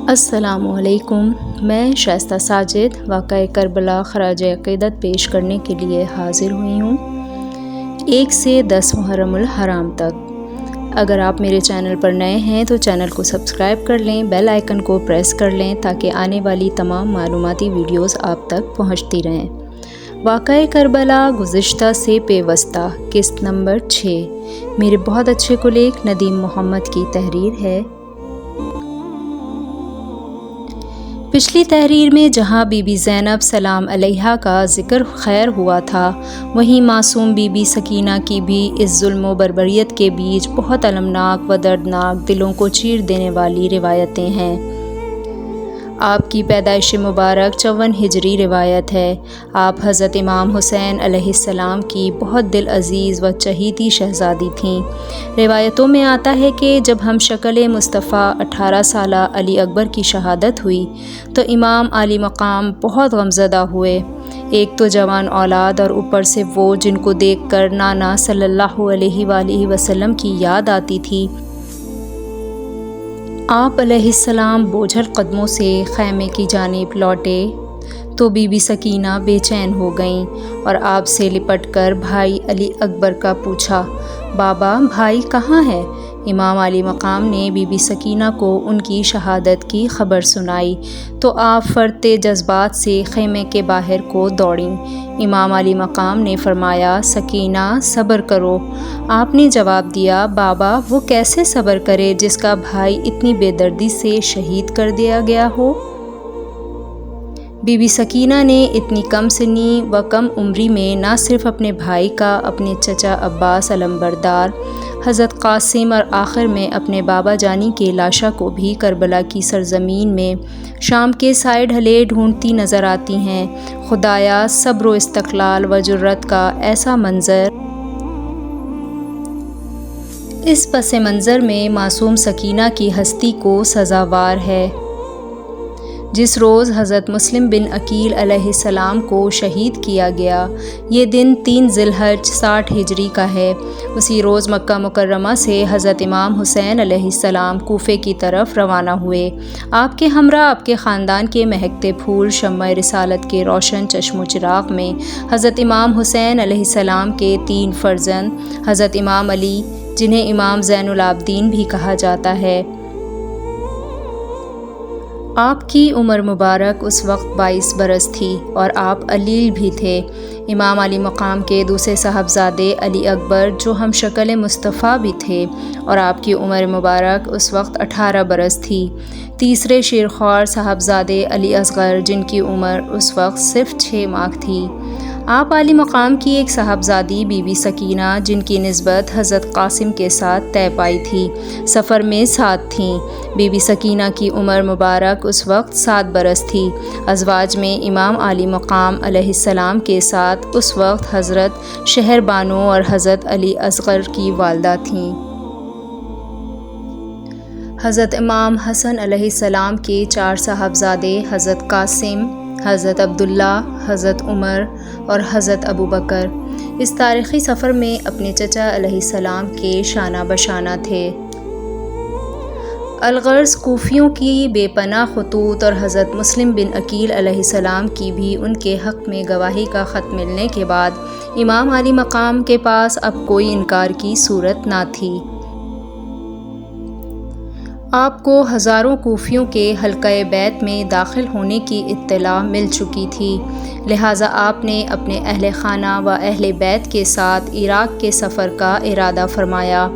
السلام علیکم۔ میں شائستہ ساجد واقعہ کربلا خراج عقیدت پیش کرنے کے لیے حاضر ہوئی ہوں 1 سے 10 محرم الحرام تک۔ اگر آپ میرے چینل پر نئے ہیں تو چینل کو سبسکرائب کر لیں، بیل آئیکن کو پریس کر لیں تاکہ آنے والی تمام معلوماتی ویڈیوز آپ تک پہنچتی رہیں۔ واقعہ کربلا گزشتہ سے پیوستہ قسط نمبر 6 میرے بہت اچھے کولیگ ندیم محمد کی تحریر ہے۔ پچھلی تحریر میں جہاں بی بی زینب سلام علیہا کا ذکر خیر ہوا تھا، وہیں معصوم بی بی سکینہ کی بھی اس ظلم و بربریت کے بیچ بہت المناک و دردناک، دلوں کو چیر دینے والی روایتیں ہیں۔ آپ کی پیدائش مبارک 54 ہجری روایت ہے۔ آپ حضرت امام حسین علیہ السلام کی بہت دل عزیز و چہیتی شہزادی تھیں۔ روایتوں میں آتا ہے کہ جب ہم شکل مصطفیٰ 18 سالہ علی اکبر کی شہادت ہوئی تو امام عالی مقام بہت غمزدہ ہوئے۔ ایک تو جوان اولاد اور اوپر سے وہ جن کو دیکھ کر نانا صلی اللہ علیہ وآلہ وسلم کی یاد آتی تھی۔ آپ علیہ السلام بوجھل قدموں سے خیمے کی جانب لوٹے تو بی بی سکینہ بے چین ہو گئیں اور آپ سے لپٹ کر بھائی علی اکبر کا پوچھا، بابا بھائی کہاں ہے؟ امام علی مقام نے بی بی سکینہ کو ان کی شہادت کی خبر سنائی تو آپ فرتے جذبات سے خیمے کے باہر کو دوڑیں۔ امام علی مقام نے فرمایا، سکینہ صبر کرو۔ آپ نے جواب دیا، بابا وہ کیسے صبر کرے جس کا بھائی اتنی بے دردی سے شہید کر دیا گیا ہو؟ بی بی سکینہ نے اتنی کم سنی و کم عمری میں نہ صرف اپنے بھائی کا، اپنے چچا عباس علمبردار حضرت قاسم اور آخر میں اپنے بابا جانی کے لاشا کو بھی کربلا کی سرزمین میں شام کے سائے ڈھلے ڈھونڈتی نظر آتی ہیں۔ خدایا صبر و استقلال و جرأت کا ایسا منظر اس پس منظر میں معصوم سکینہ کی ہستی کو سزاوار ہے۔ جس روز حضرت مسلم بن عقیل علیہ السلام کو شہید کیا گیا، یہ دن 3 ذی الحجہ 60 ہجری کا ہے۔ اسی روز مکہ مکرمہ سے حضرت امام حسین علیہ السلام کوفے کی طرف روانہ ہوئے۔ آپ کے ہمراہ آپ کے خاندان کے مہکتے پھول شمع رسالت کے روشن چشم و چراغ میں حضرت امام حسین علیہ السلام کے 3 فرزند حضرت امام علی، جنہیں امام زین العابدین بھی کہا جاتا ہے۔ آپ کی عمر مبارک اس وقت 22 برس تھی اور آپ علیل بھی تھے۔ امام علی مقام کے دوسرے صاحبزادے علی اکبر جو ہم شکل مصطفیٰ بھی تھے اور آپ کی عمر مبارک اس وقت 18 برس تھی۔ تیسرے شیرخوار صاحبزادے علی اصغر جن کی عمر اس وقت صرف 6 ماہ تھی۔ آپ علی مقام کی ایک صاحبزادی بی بی سکینہ جن کی نسبت حضرت قاسم کے ساتھ طے پائی تھی، سفر میں ساتھ تھیں۔ بی بی سکینہ کی عمر مبارک اس وقت 7 برس تھی۔ ازواج میں امام علی مقام علیہ السلام کے ساتھ اس وقت حضرت شہر بانو اور حضرت علی اصغر کی والدہ تھیں۔ حضرت امام حسن علیہ السلام کے 4 صاحبزادے حضرت قاسم، حضرت عبداللہ، حضرت عمر اور حضرت ابوبکر اس تاریخی سفر میں اپنے چچا علیہ السلام کے شانہ بشانہ تھے۔ الغرض کوفیوں کی بے پناہ خطوط اور حضرت مسلم بن عقیل علیہ السلام کی بھی ان کے حق میں گواہی کا خط ملنے کے بعد امام علی مقام کے پاس اب کوئی انکار کی صورت نہ تھی۔ آپ کو ہزاروں کوفیوں کے حلقہ بیت میں داخل ہونے کی اطلاع مل چکی تھی، لہٰذا آپ نے اپنے اہل خانہ و اہل بیت کے ساتھ عراق کے سفر کا ارادہ فرمایا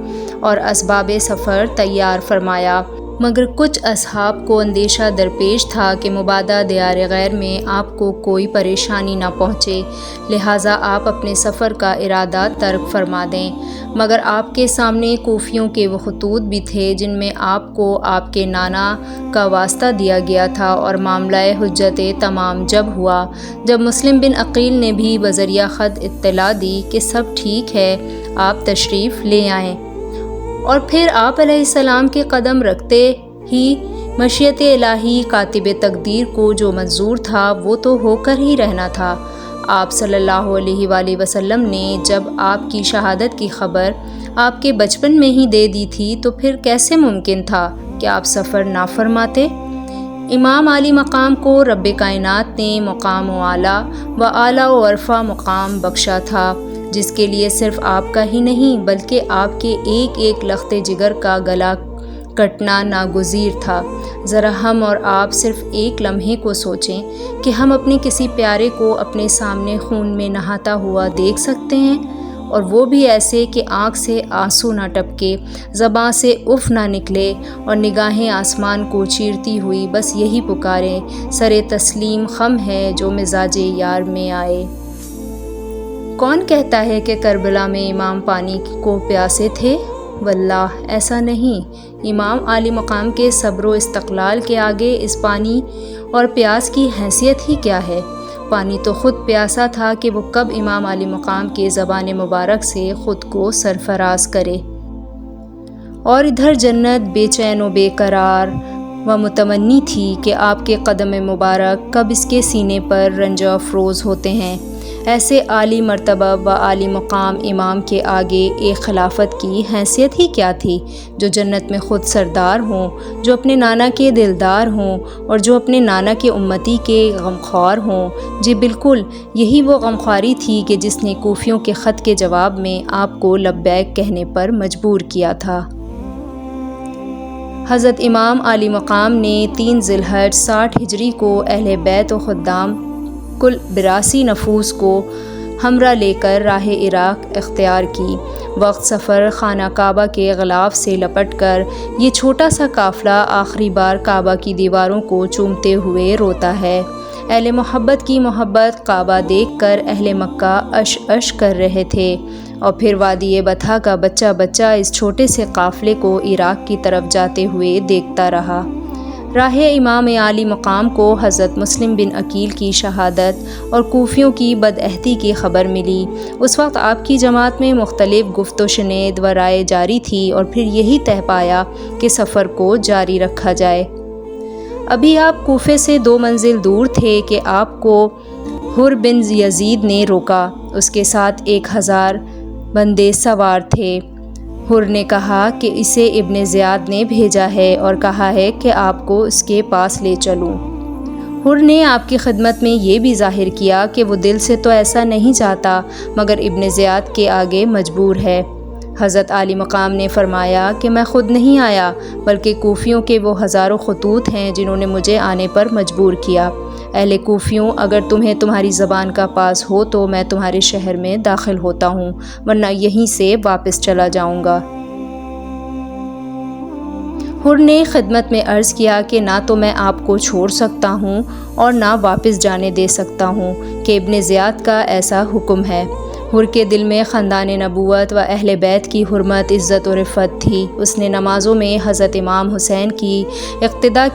اور اسباب سفر تیار فرمایا، مگر کچھ اصحاب کو اندیشہ درپیش تھا کہ مبادا دیار غیر میں آپ کو کوئی پریشانی نہ پہنچے، لہٰذا آپ اپنے سفر کا ارادہ ترک فرما دیں۔ مگر آپ کے سامنے کوفیوں کے وہ خطوط بھی تھے جن میں آپ کو آپ کے نانا کا واسطہ دیا گیا تھا، اور معاملہ حجت تمام جب ہوا، جب مسلم بن عقیل نے بھی بذریعہ خط اطلاع دی کہ سب ٹھیک ہے، آپ تشریف لے آئیں، اور پھر آپ علیہ السلام کے قدم رکھتے ہی مشیت الہی کاتب تقدیر کو جو منظور تھا وہ تو ہو کر ہی رہنا تھا۔ آپ صلی اللہ علیہ وآلہ وسلم نے جب آپ کی شہادت کی خبر آپ کے بچپن میں ہی دے دی تھی تو پھر کیسے ممکن تھا کہ آپ سفر نہ فرماتے؟ امام علی مقام کو رب کائنات نے مقام اعلیٰ و عرفہ مقام بخشا تھا، جس کے لیے صرف آپ کا ہی نہیں بلکہ آپ کے ایک ایک لخت جگر کا گلا کٹنا ناگزیر تھا۔ ذرا ہم اور آپ صرف ایک لمحے کو سوچیں کہ ہم اپنے کسی پیارے کو اپنے سامنے خون میں نہاتا ہوا دیکھ سکتے ہیں، اور وہ بھی ایسے کہ آنکھ سے آنسو نہ ٹپکے، زباں سے اف نہ نکلے، اور نگاہیں آسمان کو چیرتی ہوئی بس یہی پکاریں، سر تسلیم خم ہے جو مزاج یار میں آئے۔ کون کہتا ہے کہ کربلا میں امام پانی کو پیاسے تھے؟ واللہ ایسا نہیں۔ امام علی مقام کے صبر و استقلال کے آگے اس پانی اور پیاس کی حیثیت ہی کیا ہے؟ پانی تو خود پیاسا تھا کہ وہ کب امام علی مقام کے زبان مبارک سے خود کو سرفراز کرے، اور ادھر جنت بے چین و بے قرار و متمنی تھی کہ آپ کے قدم مبارک کب اس کے سینے پر رنج افروز ہوتے ہیں۔ ایسے عالی مرتبہ و عالی مقام امام کے آگے ایک خلافت کی حیثیت ہی کیا تھی، جو جنت میں خود سردار ہوں، جو اپنے نانا کے دلدار ہوں، اور جو اپنے نانا کے امتی کے غمخوار ہوں۔ جی بالکل یہی وہ غمخواری تھی کہ جس نے کوفیوں کے خط کے جواب میں آپ کو لبیک کہنے پر مجبور کیا تھا۔ حضرت امام علی مقام نے 3 ذی الحجہ 60 ہجری کو اہل بیت و خدام کل 82 نفوس کو ہمراہ لے کر راہ عراق اختیار کی۔ وقت سفر خانہ کعبہ کے غلاف سے لپٹ کر یہ چھوٹا سا قافلہ آخری بار کعبہ کی دیواروں کو چومتے ہوئے روتا ہے۔ اہل محبت کی محبت کعبہ دیکھ کر اہل مکہ اش اش کر رہے تھے، اور پھر وادی بطحا کا بچہ بچہ اس چھوٹے سے قافلے کو عراق کی طرف جاتے ہوئے دیکھتا رہا۔ راہ امام عالی مقام کو حضرت مسلم بن عقیل کی شہادت اور کوفیوں کی بدعہدی کی خبر ملی۔ اس وقت آپ کی جماعت میں مختلف گفت و شنید و رائے جاری تھی، اور پھر یہی طے پایا کہ سفر کو جاری رکھا جائے۔ ابھی آپ کوفے سے 2 منزل دور تھے کہ آپ کو حر بن یزید نے روکا۔ اس کے ساتھ 1000 بندے سوار تھے۔ حر نے کہا کہ اسے ابن زیاد نے بھیجا ہے اور کہا ہے کہ آپ کو اس کے پاس لے چلوں۔ حر نے آپ کی خدمت میں یہ بھی ظاہر کیا کہ وہ دل سے تو ایسا نہیں چاہتا، مگر ابن زیاد کے آگے مجبور ہے۔ حضرت علی مقام نے فرمایا کہ میں خود نہیں آیا، بلکہ کوفیوں کے وہ ہزاروں خطوط ہیں جنہوں نے مجھے آنے پر مجبور کیا۔ اہل کوفیوں، اگر تمہیں تمہاری زبان کا پاس ہو تو میں تمہارے شہر میں داخل ہوتا ہوں، ورنہ یہیں سے واپس چلا جاؤں گا۔ حر نے خدمت میں عرض کیا کہ نہ تو میں آپ کو چھوڑ سکتا ہوں اور نہ واپس جانے دے سکتا ہوں کہ ابن زیاد کا ایسا حکم ہے۔ حر کے دل میں خاندان نبوت و اہل بیت کی حرمت، عزت و رفعت تھی۔ اس نے نمازوں میں حضرت امام حسین کی ابتدا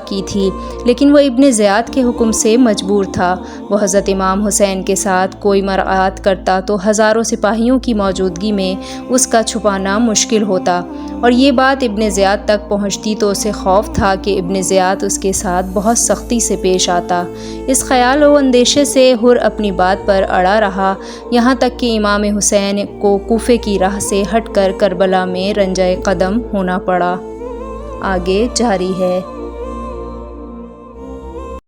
کی تھی، لیکن وہ ابن زیاد کے حکم سے مجبور تھا۔ وہ حضرت امام حسین کے ساتھ کوئی مراعات کرتا تو ہزاروں سپاہیوں کی موجودگی میں اس کا چھپانا مشکل ہوتا، اور یہ بات ابن زیاد تک پہنچتی تو اسے خوف تھا کہ ابن زیاد اس کے ساتھ بہت سختی سے پیش آتا۔ اس خیال و اندیشے سے حر اپنی بات پر اڑا رہا، یہاں تک کہ امام حسین کو کوفے کی راہ سے ہٹ کر کربلا میں رنجہ قدم ہونا پڑا۔ آگے جاری ہے۔